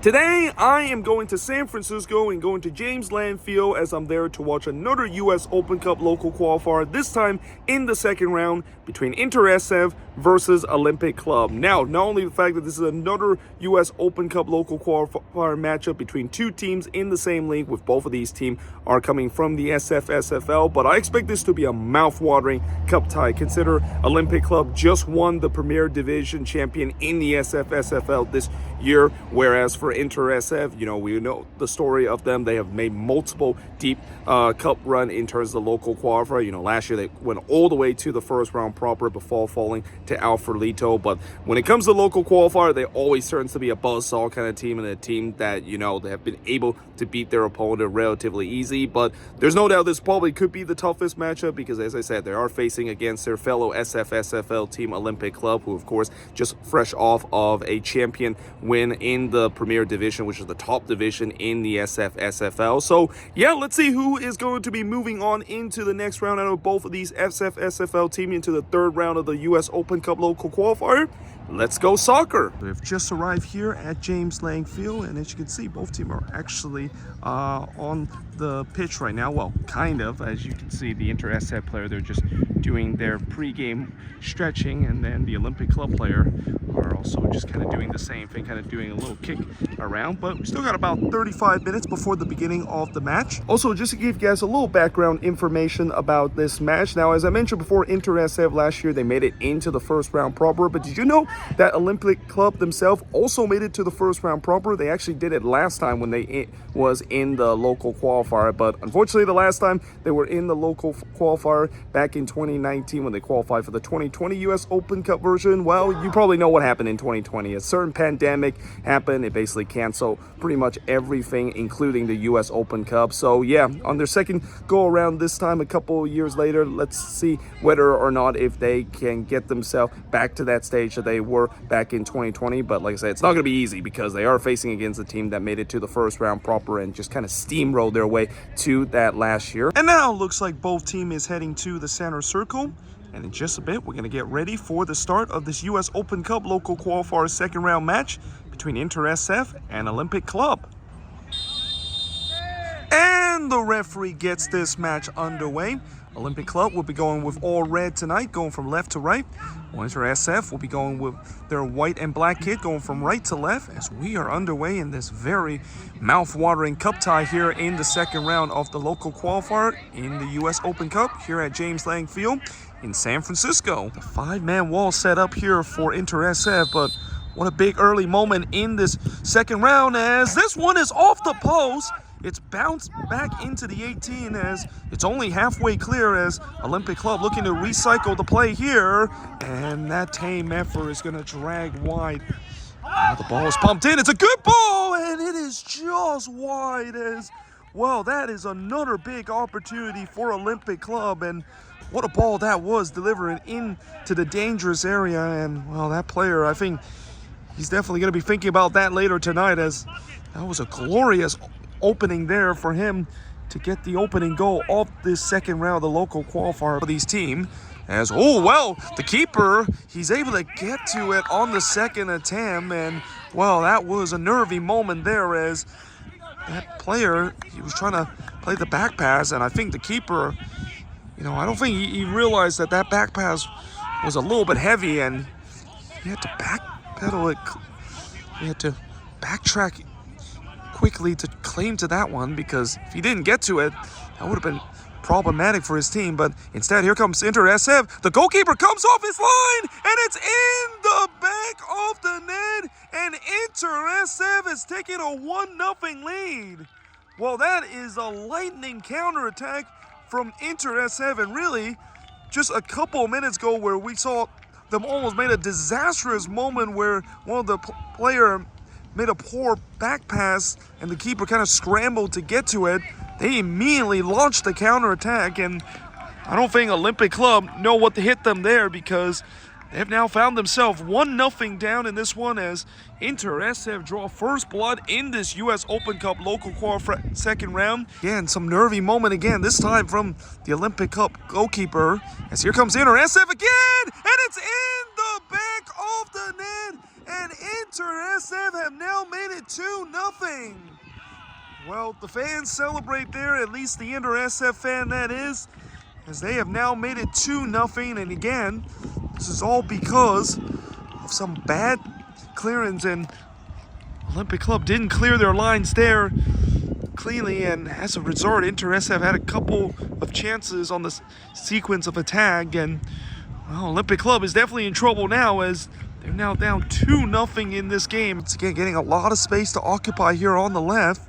Today, I am going to San Francisco and going to James Land Field as I'm there to watch another U.S. Open Cup local qualifier, this time in the second round between Inter SF versus Olympic Club. Now, not only the fact that this is another U.S. Open Cup local qualifier matchup between two teams in the same league, with both of these teams are coming from the SFSFL, but I expect this to be a mouth-watering cup tie. Consider Olympic Club just won the Premier Division champion in the SFSFL this year, whereas for Inter SF, we know the story of them. They have made multiple deep cup run in terms of the local qualifier. Last year they went all the way to the first round proper before falling to Alfredito. But when it comes to local qualifier, they always turns to be a buzzsaw kind of team, and a team that, they have been able to beat their opponent relatively easy. But there's no doubt this probably could be the toughest matchup because, as I said, they are facing against their fellow SFSFL team, Olympic Club, who, of course, just fresh off of a champion win in the Premier Division, which is the top division in the SFSFL. So, yeah, let's see who is going to be moving on into the next round out of both of these SFSFL teams into the third round of the U.S. Open Cup local qualifier. Let's go soccer. We've just arrived here at James Lang Field, and as you can see, both teams are actually on the pitch right now. Well, kind of. As you can see, the Inter SF player, they're just doing their pre-game stretching, and then the Olympic Club player are also just kind of doing the same thing, kind of doing a little kick around. But we still got about 35 minutes before the beginning of the match. Also, just to give you guys a little background information about this match. Now, as I mentioned before, Inter SF last year, they made it into the first round proper. But did you know that Olympic Club themselves also made it to the first round proper? They actually did it last time when they was in the local qualifier. But unfortunately, the last time they were in the local qualifier back in 2019 when they qualified for the 2020 U.S. Open Cup version, well, you probably know what happened in 2020. A certain pandemic happened. It basically canceled pretty much everything, including the U.S. Open Cup. So yeah, on their second go around this time, a couple years later, let's see whether or not if they can get themselves back to that stage that they were back in 2020. But like I said, it's not going to be easy because they are facing against a team that made it to the first round proper and just kind of steamrolled their way to that last year. And now it looks like both teams is heading to the center circle. And in just a bit, we're going to get ready for the start of this U.S. Open Cup local qualifier second round match between Inter SF and Olympic Club. And the referee gets this match underway. Olympic Club will be going with all red tonight, going from left to right. While Inter SF will be going with their white and black kit, going from right to left, as we are underway in this very mouth-watering cup tie here in the second round of the local qualifier in the U.S. Open Cup here at James Lang Field in San Francisco. The five-man wall set up here for Inter SF, but what a big early moment in this second round as this one is off the post. It's bounced back into the 18 as it's only halfway clear as Olympic Club looking to recycle the play here. And that tame effort is going to drag wide. Now the ball is pumped in. It's a good ball, and it is just wide as, well, that is another big opportunity for Olympic Club. And what a ball that was, delivering into the dangerous area. And, well, that player, I think he's definitely going to be thinking about that later tonight as that was a glorious opening there for him to get the opening goal of this second round of the local qualifier for these team. As, oh, well, the keeper, he's able to get to it on the second attempt. And, well, that was a nervy moment there as that player, he was trying to play the back pass. And I think the keeper, I don't think he realized that that back pass was a little bit heavy. And he had to backpedal it. He had to backtrack quickly to claim to that one, because if he didn't get to it, that would have been problematic for his team. But instead, here comes Inter SF. The goalkeeper comes off his line, and it's in the back of the net, and Inter SF is taking a 1-0 lead. Well, that is a lightning counterattack from Inter SF, and really, just a couple minutes ago where we saw them almost made a disastrous moment where one of the player made a poor back pass and the keeper kind of scrambled to get to it. They immediately launched the counterattack, and I don't think Olympic Club know what to hit them there because they've now found themselves 1-0 down in this one as Inter SF draw first blood in this U.S. Open Cup local qualifier second round. Again, some nervy moment again, this time from the Olympic Cup goalkeeper. As here comes Inter SF again, and it's in the back of the net. And Inter-SF have now made it 2-0. Well, the fans celebrate there, at least the Inter-SF fan that is, as they have now made it 2-0. And again, this is all because of some bad clearance, and Olympic Club didn't clear their lines there cleanly, and as a result, Inter-SF had a couple of chances on the sequence of attack, and well, Olympic Club is definitely in trouble now as they're now down 2-0 in this game. Once again, getting a lot of space to occupy here on the left.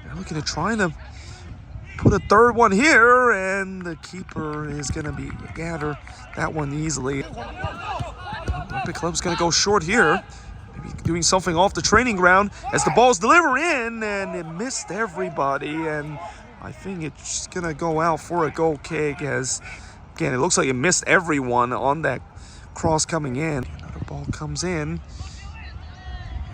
They're looking at trying to put a third one here, and the keeper is going to be gather that one easily. Olympic Club's going to go short here. Maybe doing something off the training ground as the ball's delivered in, and it missed everybody, and I think it's going to go out for a goal kick as, again, it looks like it missed everyone on that cross coming in. Another ball comes in.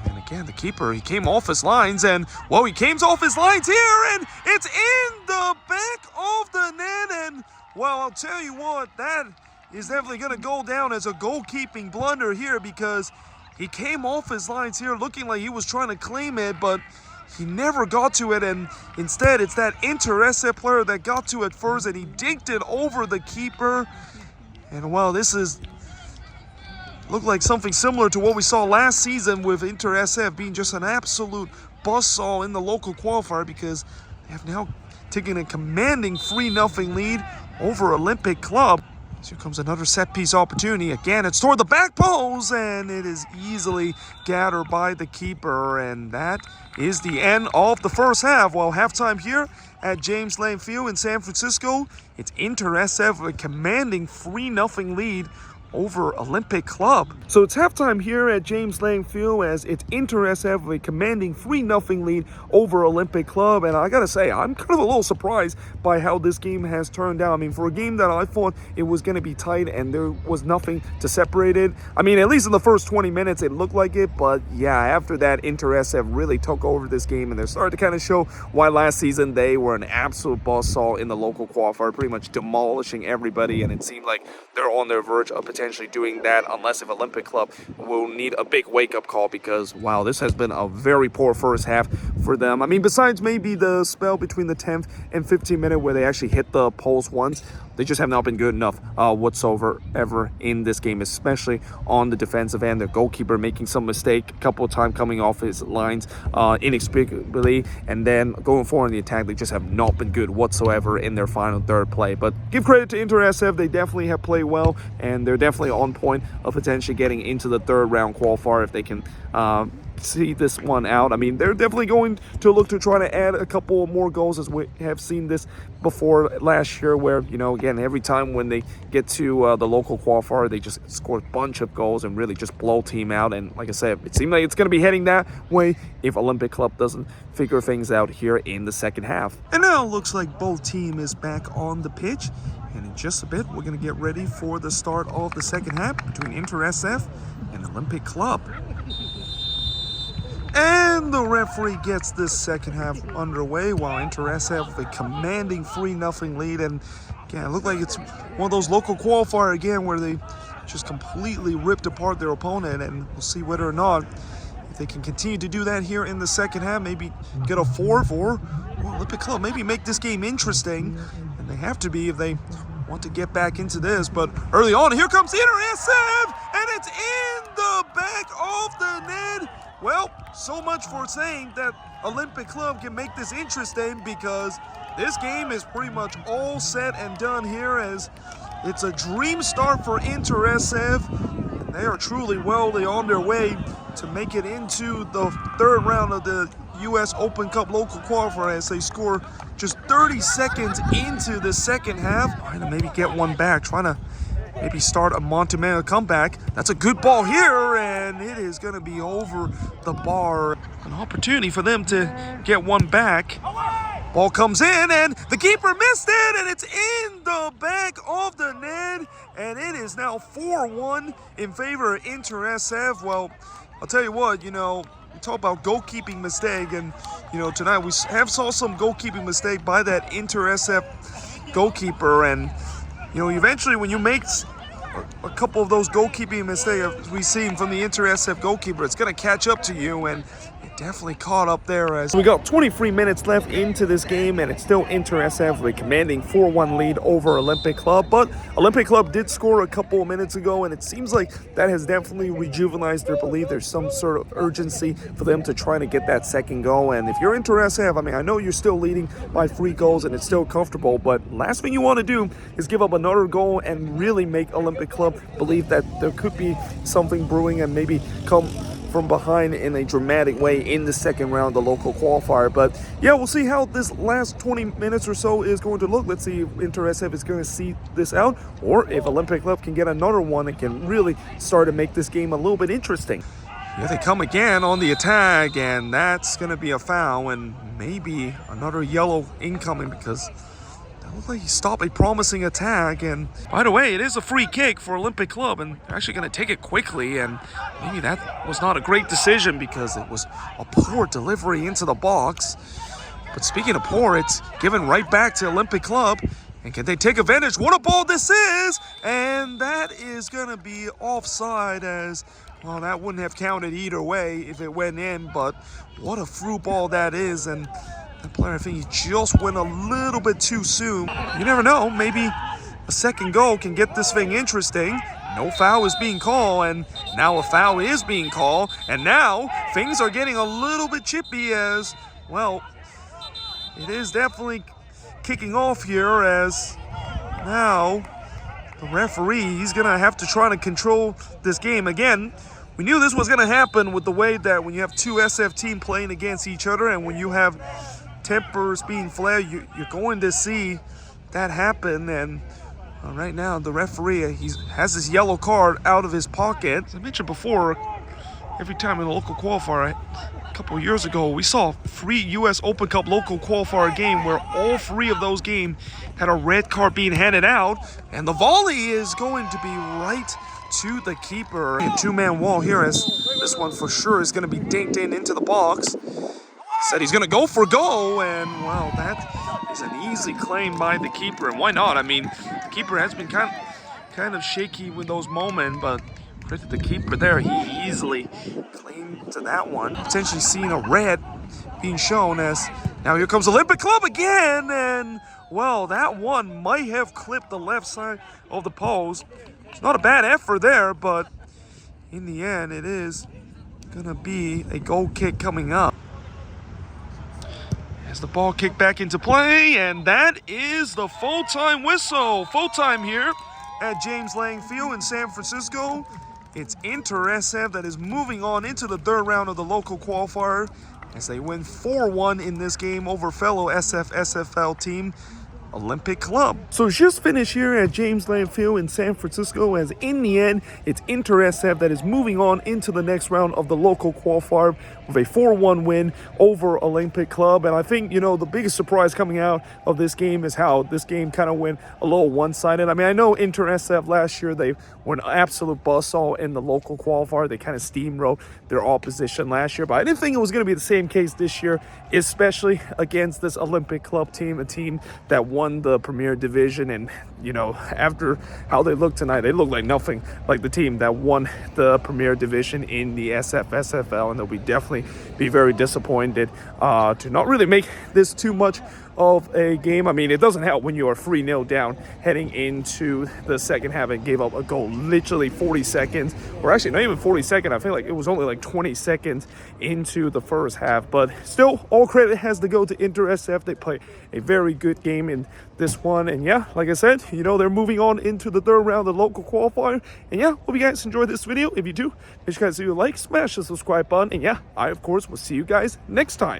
And again, the keeper, he came off his lines, and, well, he came off his lines here, and it's in the back of the net, and, well, I'll tell you what, that is definitely going to go down as a goalkeeping blunder here because he came off his lines here looking like he was trying to claim it, but he never got to it, and instead it's that Inter-SF player that got to it first, and he dinked it over the keeper. And well, this is looked like something similar to what we saw last season with Inter-SF being just an absolute buzzsaw in the local qualifier, because they have now taken a commanding 3-0 lead over Olympic Club. So here comes another set-piece opportunity. Again, it's toward the back post, and it is easily gathered by the keeper. And that is the end of the first half. Well, halftime here at James Lane Field in San Francisco. It's Inter-SF with a commanding 3-0 lead over Olympic Club. So it's halftime here at James Lane Field as it's Inter-SF with a commanding 3-0 lead over Olympic Club. And I gotta say, I'm kind of a little surprised by how this game has turned out. I mean, for a game that I thought it was going to be tight and there was nothing to separate it, I mean, at least in the first 20 minutes it looked like it, but yeah, after that, Inter-SF really took over this game, and they're starting to kind of show why last season they were an absolute buzzsaw in the local qualifier, pretty much demolishing everybody, and it seemed like they're on their verge of potentially doing that, unless if Olympic Club will need a big wake-up call, because wow, this has been a very poor first half for them. I mean, besides maybe the spell between the 10th and 15th minute where they actually hit the post once, they just have not been good enough whatsoever ever in this game, especially on the defensive end. Their goalkeeper making some mistake a couple of times coming off his lines inexplicably, and then going forward in the attack, they just have not been good whatsoever in their final third play. But give credit to Inter-SF, they definitely have played well, and they're definitely on point of potentially getting into the third round qualifier if they can see this one out. I mean, they're definitely going to look to try to add a couple more goals, as we have seen this before last year, where, you know, again, every time when they get to the local qualifier, they just score a bunch of goals and really just blow team out. And like I said, it seems like it's going to be heading that way if Olympic Club doesn't figure things out here in the second half. And now it looks like both team is back on the pitch, and in just a bit we're going to get ready for the start of the second half between Inter-SF and Olympic Club. And the referee gets this second half underway while Inter-SF have a commanding 3-0 lead. And again, it looked like it's one of those local qualifier again where they just completely ripped apart their opponent, and we'll see whether or not if they can continue to do that here in the second half, maybe get a fourth, or Olympic Club maybe make this game interesting, and they have to be if they want to get back into this. But early on, here comes Inter-SF, and it's in the back of the net. Well, so much for saying that Olympic Club can make this interesting, because this game is pretty much all set and done here, as it's a dream start for Inter-SF. They are truly well on their way to make it into the third round of the U.S. Open Cup local qualifier, as they score just 30 seconds into the second half. Trying to maybe get one back, trying to maybe start a Montemagno comeback. That's a good ball here, and it is going to be over the bar. An opportunity for them to get one back. Ball comes in, and the keeper missed it, and it's in the back of the net, and it is now 4-1 in favor of Inter-SF. Well, I'll tell you what, you know, we talk about goalkeeping mistake, and, you know, tonight we have saw some goalkeeping mistake by that Inter-SF goalkeeper, and, you know, eventually when you make a couple of those goalkeeping mistakes we've seen from the Inter-SF goalkeeper. It's going to catch up to you, and it definitely caught up there. As we got 23 minutes left into this game, and it's still Inter-SF with commanding 4-1 lead over Olympic Club. But Olympic Club did score a couple of minutes ago, and it seems like that has definitely rejuvenized their belief. There's some sort of urgency for them to try to get that second goal. And if you're Inter-SF, I mean, I know you're still leading by 3 goals, and it's still comfortable, but last thing you want to do is give up another goal and really make Olympic Club believe that there could be something brewing and maybe come from behind in a dramatic way in the second round, the local qualifier. But yeah, we'll see how this last 20 minutes or so is going to look. Let's see if Inter-SF is going to see this out, or if Olympic Club can get another one and can really start to make this game a little bit interesting. Here they come again on the attack, and that's going to be a foul and maybe another yellow incoming, because that looked like he stopped a promising attack. And by the way, it is a free kick for Olympic Club, and they're actually going to take it quickly, and maybe that was not a great decision because it was a poor delivery into the box. But speaking of poor, it's given right back to Olympic Club. And can they take advantage? What a ball this is! And that is going to be offside, as well, that wouldn't have counted either way if it went in, but what a through ball that is. And that player, I think he just went a little bit too soon. You never know, maybe a second goal can get this thing interesting. No foul is being called, and now a foul is being called, and now things are getting a little bit chippy, as, well, it is definitely kicking off here, as now the referee, he's going to have to try to control this game. Again, we knew this was going to happen with the way that when you have 2 SF teams playing against each other, and when you have tempers being flared, you're going to see that happen. And right now, the referee, he has his yellow card out of his pocket. As I mentioned before, every time in the local qualifier, a couple of years ago, we saw a free U.S. Open Cup local qualifier game where all 3 of those games had a red card being handed out, and the volley is going to be right to the keeper. A 2-man wall here, as this one for sure is going to be dinked into the box. Said he's going to go for goal, and well, that is an easy claim by the keeper, and why not? I mean, the keeper has been kind of shaky with those moments, but credit the keeper there. He easily claimed to that one. Potentially seeing a red being shown, as now here comes Olympic Club again, and well, that one might have clipped the left side of the post. It's not a bad effort there, but in the end, it is gonna be a goal kick coming up. As the ball kicked back into play, and that is the full-time whistle. Full-time here at James Lang Field in San Francisco. It's Inter-SF that is moving on into the 3rd round of the local qualifier as they win 4-1 in this game over fellow SF-SFL team, Olympic Club. So just finished here at James Lang Field in San Francisco, as in the end, it's Inter-SF that is moving on into the next round of the local qualifier with a 4-1 win over Olympic Club. And I think, you know, the biggest surprise coming out of this game is how this game kind of went a little one-sided. I mean, I know Inter-SF last year, they were an absolute buzzsaw in the local qualifier. They kind of steamrolled their opposition last year, but I didn't think it was going to be the same case this year, especially against this Olympic Club team, a team that won the Premier Division. And, you know, after how they look tonight, they look like nothing like the team that won the Premier Division in the SF-SFL, and they'll be definitely be very disappointed to not really make this too much of a game. I mean, it doesn't help when you are 3-0 down heading into the second half and gave up a goal literally 40 seconds, or actually not even 40 seconds. I feel like it was only like 20 seconds into the first half. But still, all credit has to go to Inter-SF. They play a very good game in this one. And yeah, like I said, you know, they're moving on into the 3rd round of the local qualifier. And yeah, hope you guys enjoyed this video. If you do, make sure you guys do a like, smash the subscribe button. And yeah, I, of course, will see you guys next time.